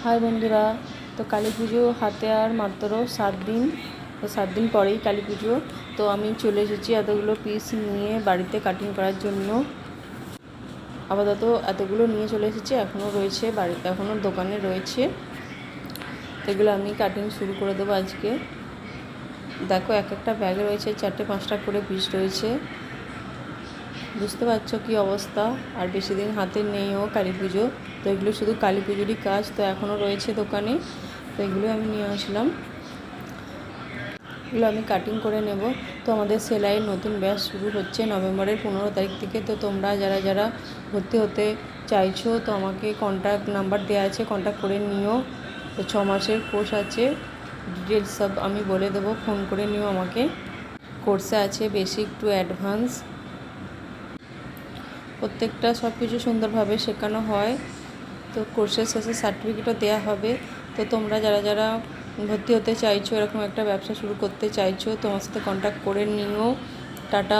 High বন্ধুরা, তো কালী পুজো হাতে আর মাত্র 7 দিন। তো 7 দিন পরেই কালী পুজো। তো আমি চলে এসেছি এতগুলো পিস নিয়ে বাড়িতে কাটিং করার জন্য। আপাতত এতগুলো নিয়ে চলে এসেছি, এখনও রয়েছে বাড়িতে, এখনও দোকানে রয়েছে। এগুলো আমি কাটিং শুরু করে দেবো আজকে। দেখো, এক একটা ব্যাগে রয়েছে 4-5টা করে পিস রয়েছে। বুঝতে পারছো কী অবস্থা। আর বেশি দিন হাতে নেইও কালী পুজো। তো এগুলো শুধু কালী পুজোরই কাজ, তো এখনও রয়েছে দোকানে। তো এগুলো আমি নিয়ে আসলাম, এগুলো আমি কাটিং করে নেব। তো আমাদের সেলাইয়ের নতুন ব্যাচ শুরু হচ্ছে নভেম্বরের 15 তারিখ থেকে। তো তোমরা যারা যারা ভর্তি হতে চাইছো, তো আমাকে কন্ট্যাক্ট নাম্বার দেওয়া আছে, কন্ট্যাক্ট করে নিও। তো 6 মাসের কোর্স আছে, ডিটেলস সব আমি বলে দেবো, ফোন করে নিও আমাকে। কোর্সে আছে বেসিক টু অ্যাডভান্স, প্রত্যেকটা সব কিছু সুন্দরভাবে শেখানো হয়। তো কোর্সের শেষে সার্টিফিকেটও দেওয়া হবে। তো তোমরা যারা যারা ভর্তি হতে চাইছো, এরকম একটা ব্যবসা শুরু করতে চাইছো, তোমার সাথে কন্ট্যাক্ট করে নিও। টাটা।